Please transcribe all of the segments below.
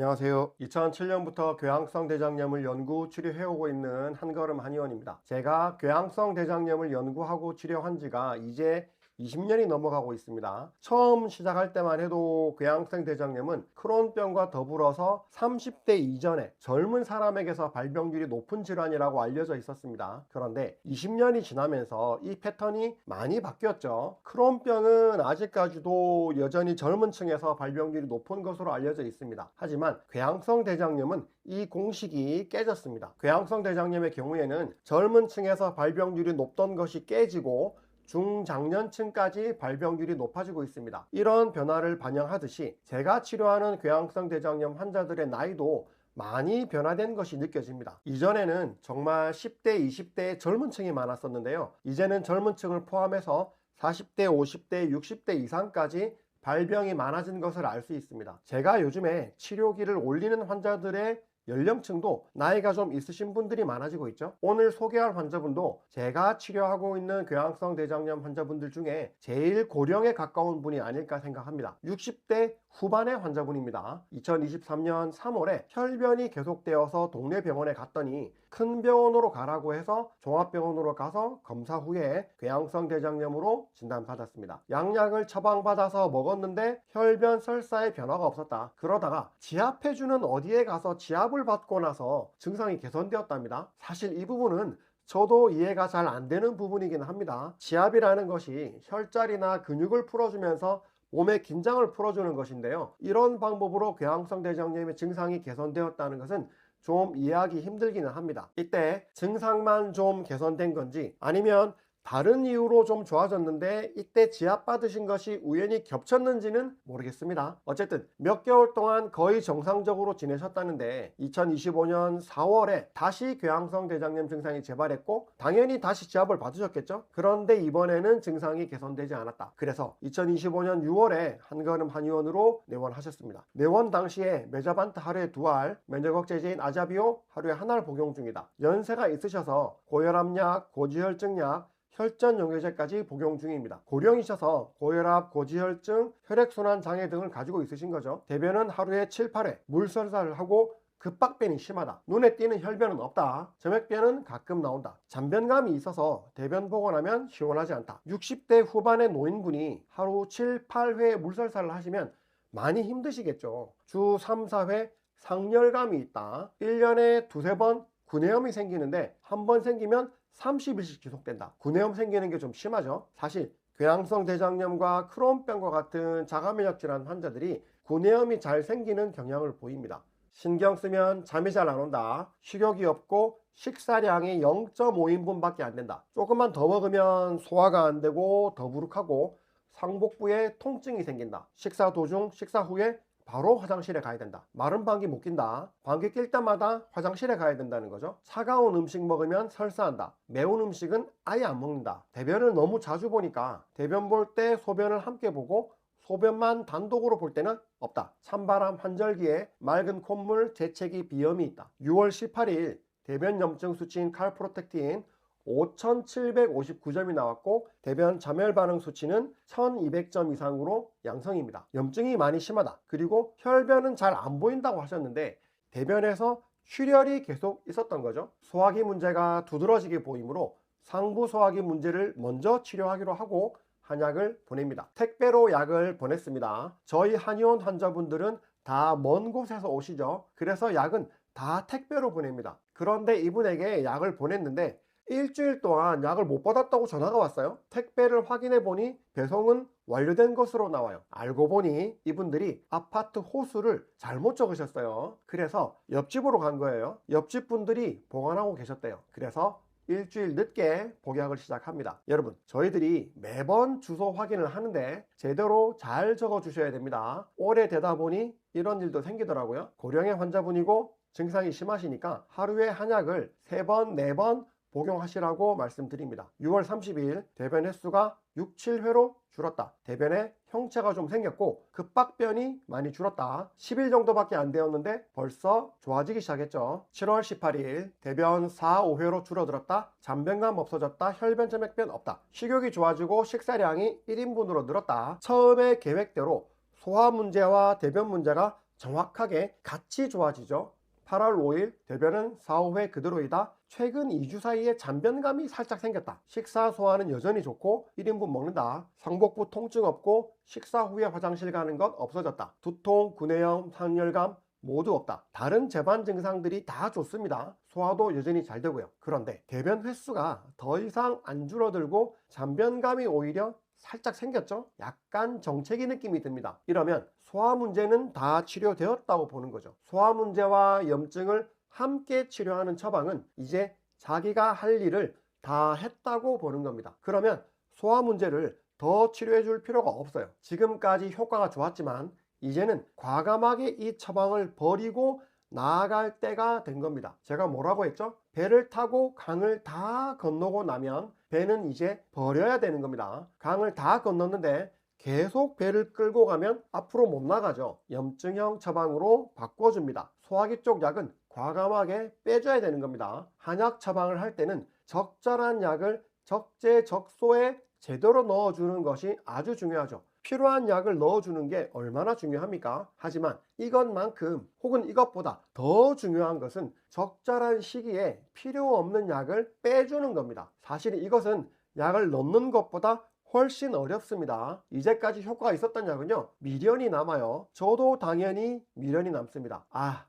안녕하세요. 2007년부터 궤양성 대장염을 연구 치료해오고 있는 한걸음 한의원입니다. 제가 궤양성 대장염을 연구하고 치료한 지가 이제 20년이 넘어가고 있습니다. 처음 시작할 때만 해도 궤양성 대장염은 크론병과 더불어서 30대 이전에 젊은 사람에게서 발병률이 높은 질환이라고 알려져 있었습니다. 그런데 20년이 지나면서 이 패턴이 많이 바뀌었죠. 크론병은 아직까지도 여전히 젊은 층에서 발병률이 높은 것으로 알려져 있습니다. 하지만 궤양성 대장염은 이 공식이 깨졌습니다. 궤양성 대장염의 경우에는 젊은 층에서 발병률이 높던 것이 깨지고 중장년층까지 발병률이 높아지고 있습니다. 이런 변화를 반영하듯이 제가 치료하는 궤양성 대장염 환자들의 나이도 많이 변화된 것이 느껴집니다. 이전에는 정말 10대, 20대의 젊은 층이 많았었는데요. 이제는 젊은 층을 포함해서 40대, 50대, 60대 이상까지 발병이 많아진 것을 알 수 있습니다. 제가 요즘에 치료기를 올리는 환자들의 연령층도 나이가 좀 있으신 분들이 많아지고 있죠. 오늘 소개할 환자분도 제가 치료하고 있는 궤양성 대장염 환자분들 중에 제일 고령에 가까운 분이 아닐까 생각합니다. 60대 후반의 환자분입니다. 2023년 3월에 혈변이 계속되어서 동네 병원에 갔더니 큰 병원으로 가라고 해서 종합병원으로 가서 검사 후에 궤양성 대장염으로 진단받았습니다. 양약을 처방받아서 먹었는데 혈변 설사에 변화가 없었다. 그러다가 지압해주는 어디에 가서 지압을 받고 나서 증상이 개선되었답니다. 사실 이 부분은 저도 이해가 잘 안 되는 부분이긴 합니다. 지압이라는 것이 혈자리나 근육을 풀어주면서 몸의 긴장을 풀어주는 것인데요. 이런 방법으로 궤양성 대장염의 증상이 개선되었다는 것은 좀 이해하기 힘들기는 합니다. 이때 증상만 좀 개선된 건지 아니면 다른 이유로 좀 좋아졌는데 이때 지압 받으신 것이 우연히 겹쳤는지는 모르겠습니다. 어쨌든 몇 개월 동안 거의 정상적으로 지내셨다는데 2025년 4월에 다시 궤양성 대장염 증상이 재발했고 당연히 다시 지압을 받으셨겠죠. 그런데 이번에는 증상이 개선되지 않았다. 그래서 2025년 6월에 한걸음 한의원으로 내원하셨습니다. 내원 당시에 메자반트 하루에 2알, 면역 억제제인 아자비오 하루에 1알 복용 중이다. 연세가 있으셔서 고혈압약, 고지혈증약, 혈전 용해제까지 복용 중입니다. 고령이셔서 고혈압, 고지혈증, 혈액순환 장애 등을 가지고 있으신 거죠. 대변은 하루에 7, 8회, 물설사를 하고 급박변이 심하다. 눈에 띄는 혈변은 없다. 점액변은 가끔 나온다. 잔변감이 있어서 대변 보고 나면 시원하지 않다. 60대 후반의 노인분이 하루 7, 8회 물설사를 하시면 많이 힘드시겠죠. 주 3, 4회 상열감이 있다. 1년에 2, 3번 구내염이 생기는데 한 번 생기면 30일씩 지속된다. 구내염 생기는 게 좀 심하죠. 사실 궤양성 대장염과 크론병과 같은 자가면역 질환 환자들이 구내염이 잘 생기는 경향을 보입니다. 신경 쓰면 잠이 잘 안 온다. 식욕이 없고 식사량이 0.5인분밖에 안 된다. 조금만 더 먹으면 소화가 안 되고 더부룩하고 상복부에 통증이 생긴다. 식사 도중, 식사 후에 바로 화장실에 가야 된다. 마른 방귀 못 낀다. 방귀 낄 때마다 화장실에 가야 된다는 거죠. 차가운 음식 먹으면 설사한다. 매운 음식은 아예 안 먹는다. 대변을 너무 자주 보니까 대변 볼 때 소변을 함께 보고 소변만 단독으로 볼 때는 없다. 찬바람 환절기에 맑은 콧물, 재채기, 비염이 있다. 6월 18일 대변 염증 수치인 칼프로텍틴 5,759점이 나왔고 대변 자멸 반응 수치는 1,200점 이상으로 양성입니다. 염증이 많이 심하다. 그리고 혈변은 잘 안 보인다고 하셨는데 대변에서 출혈이 계속 있었던 거죠. 소화기 문제가 두드러지게 보이므로 상부 소화기 문제를 먼저 치료하기로 하고 한약을 보냅니다. 택배로 약을 보냈습니다. 저희 한의원 환자분들은 다 먼 곳에서 오시죠. 그래서 약은 다 택배로 보냅니다. 그런데 이분에게 약을 보냈는데 일주일 동안 약을 못 받았다고 전화가 왔어요. 택배를 확인해 보니 배송은 완료된 것으로 나와요. 알고 보니 이분들이 아파트 호수를 잘못 적으셨어요. 그래서 옆집으로 간 거예요. 옆집 분들이 보관하고 계셨대요. 그래서 일주일 늦게 복약을 시작합니다. 여러분, 저희들이 매번 주소 확인을 하는데 제대로 잘 적어 주셔야 됩니다. 오래 되다 보니 이런 일도 생기더라고요. 고령의 환자분이고 증상이 심하시니까 하루에 한약을 3번, 4번 복용하시라고 말씀드립니다. 6월 30일 대변 횟수가 6, 7회로 줄었다. 대변에 형체가 좀 생겼고 급박변이 많이 줄었다. 10일 정도밖에 안 되었는데 벌써 좋아지기 시작했죠. 7월 18일 대변 4, 5회로 줄어들었다. 잔변감 없어졌다. 혈변, 점액변 없다. 식욕이 좋아지고 식사량이 1인분으로 늘었다. 처음에 계획대로 소화 문제와 대변 문제가 정확하게 같이 좋아지죠. 8월 5일 대변은 4, 5회 그대로이다. 최근 2주 사이에 잔변감이 살짝 생겼다. 식사 소화는 여전히 좋고 1인분 먹는다. 상복부 통증 없고 식사 후에 화장실 가는 것 없어졌다. 두통, 구내염, 상열감 모두 없다. 다른 재반 증상들이 다 좋습니다. 소화도 여전히 잘 되고요. 그런데 대변 횟수가 더 이상 안 줄어들고 잔변감이 오히려 살짝 생겼죠. 약간 정체기 느낌이 듭니다. 이러면 소화 문제는 다 치료되었다고 보는 거죠. 소화 문제와 염증을 함께 치료하는 처방은 이제 자기가 할 일을 다 했다고 보는 겁니다. 그러면 소화 문제를 더 치료해 줄 필요가 없어요. 지금까지 효과가 좋았지만 이제는 과감하게 이 처방을 버리고 나아갈 때가 된 겁니다. 제가 뭐라고 했죠? 배를 타고 강을 다 건너고 나면 배는 이제 버려야 되는 겁니다. 강을 다 건넜는데 계속 배를 끌고 가면 앞으로 못 나가죠. 염증형 처방으로 바꿔줍니다. 소화기 쪽 약은 과감하게 빼줘야 되는 겁니다. 한약 처방을 할 때는 적절한 약을 적재적소에 제대로 넣어주는 것이 아주 중요하죠. 필요한 약을 넣어주는 게 얼마나 중요합니까? 하지만 이것만큼 혹은 이것보다 더 중요한 것은 적절한 시기에 필요 없는 약을 빼주는 겁니다. 사실 이것은 약을 넣는 것보다 훨씬 어렵습니다. 이제까지 효과가 있었던 약은요, 미련이 남아요. 저도 당연히 미련이 남습니다.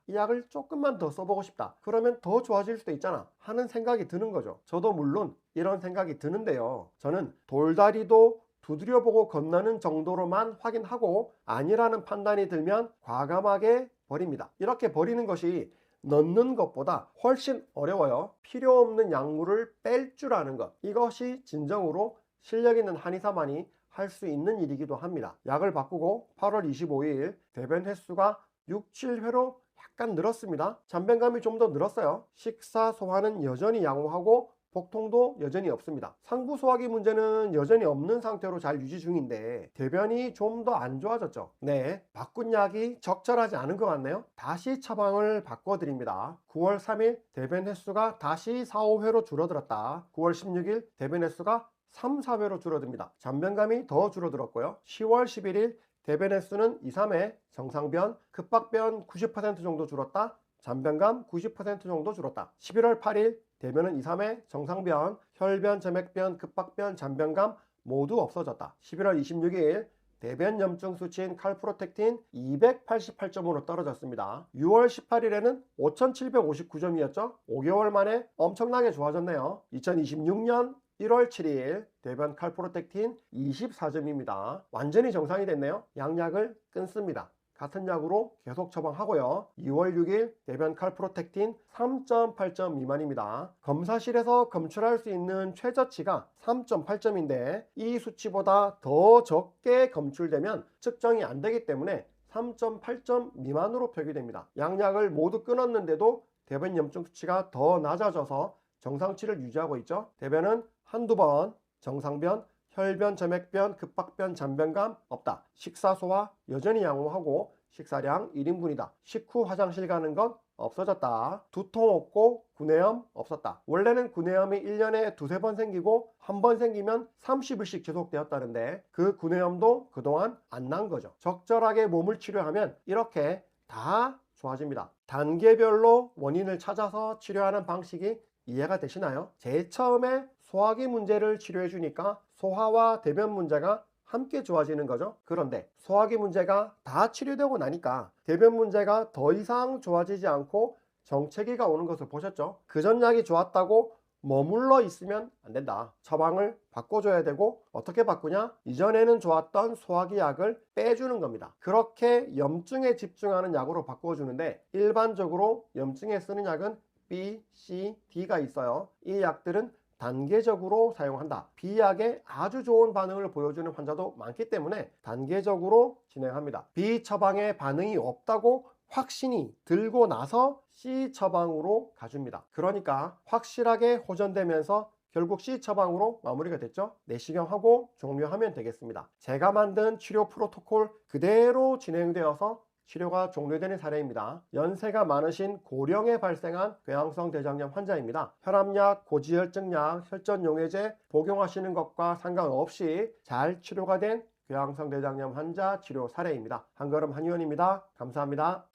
이 약을 조금만 더 써보고 싶다. 그러면 더 좋아질 수도 있잖아 하는 생각이 드는 거죠. 저도 물론 이런 생각이 드는데요. 저는 돌다리도 두드려보고 건너는 정도로만 확인하고 아니라는 판단이 들면 과감하게 버립니다. 이렇게 버리는 것이 넣는 것보다 훨씬 어려워요. 필요 없는 약물을 뺄 줄 아는 것, 이것이 진정으로 실력 있는 한의사만이 할 수 있는 일이기도 합니다. 약을 바꾸고 8월 25일 대변 횟수가 6, 7회로 약간 늘었습니다. 잔변감이 좀 더 늘었어요. 식사 소화는 여전히 양호하고 복통도 여전히 없습니다. 상부 소화기 문제는 여전히 없는 상태로 잘 유지 중인데 대변이 좀 더 안 좋아졌죠. 네, 바꾼 약이 적절하지 않은 것 같네요. 다시 처방을 바꿔드립니다. 9월 3일 대변 횟수가 다시 4, 5회로 줄어들었다. 9월 16일 대변 횟수가 3, 4회로 줄어듭니다. 잔변감이 더 줄어들었고요. 10월 11일 대변 횟수는 2, 3회, 정상변, 급박변 90% 정도 줄었다. 잔변감 90% 정도 줄었다. 11월 8일 대변은 2, 3회, 정상변, 혈변, 점액변, 급박변, 잔변감 모두 없어졌다. 11월 26일 대변 염증 수치인 칼프로텍틴 288점으로 떨어졌습니다. 6월 18일에는 5759점이었죠. 5개월 만에 엄청나게 좋아졌네요. 2026년 1월 7일 대변 칼프로텍틴 24점입니다. 완전히 정상이 됐네요. 양약을 끊습니다. 같은 약으로 계속 처방하고요. 2월 6일 대변 칼프로텍틴 3.8점 미만입니다. 검사실에서 검출할 수 있는 최저치가 3.8점인데 이 수치보다 더 적게 검출되면 측정이 안 되기 때문에 3.8점 미만으로 표기됩니다. 양약을 모두 끊었는데도 대변 염증 수치가 더 낮아져서 정상치를 유지하고 있죠. 대변은 한두 번, 정상변, 혈변, 점액변, 급박변, 잔변감 없다. 식사 소화 여전히 양호하고 식사량 1인분이다. 식후 화장실 가는 것 없어졌다. 두통 없고 구내염 없었다. 원래는 구내염이 1년에 두세 번 생기고 한 번 생기면 30일씩 지속되었다는데 그 구내염도 그동안 안 난 거죠. 적절하게 몸을 치료하면 이렇게 다 좋아집니다. 단계별로 원인을 찾아서 치료하는 방식이 이해가 되시나요? 제일 처음에 소화기 문제를 치료해 주니까 소화와 대변 문제가 함께 좋아지는 거죠. 그런데 소화기 문제가 다 치료되고 나니까 대변 문제가 더 이상 좋아지지 않고 정체기가 오는 것을 보셨죠? 그전 약이 좋았다고 머물러 있으면 안 된다. 처방을 바꿔줘야 되고 어떻게 바꾸냐? 이전에는 좋았던 소화기 약을 빼주는 겁니다. 그렇게 염증에 집중하는 약으로 바꿔주는데 일반적으로 염증에 쓰는 약은 B, C, D가 있어요. 이 약들은 단계적으로 사용한다. B약에 아주 좋은 반응을 보여주는 환자도 많기 때문에 단계적으로 진행합니다. B 처방에 반응이 없다고 확신이 들고 나서 C 처방으로 가줍니다. 그러니까 확실하게 호전되면서 결국 C 처방으로 마무리가 됐죠. 내시경하고 종료하면 되겠습니다. 제가 만든 치료 프로토콜 그대로 진행되어서 치료가 종료되는 사례입니다. 연세가 많으신 고령에 발생한 궤양성 대장염 환자입니다. 혈압약, 고지혈증약, 혈전용해제 복용하시는 것과 상관없이 잘 치료가 된 궤양성 대장염 환자 치료 사례입니다. 한걸음 한의원입니다. 감사합니다.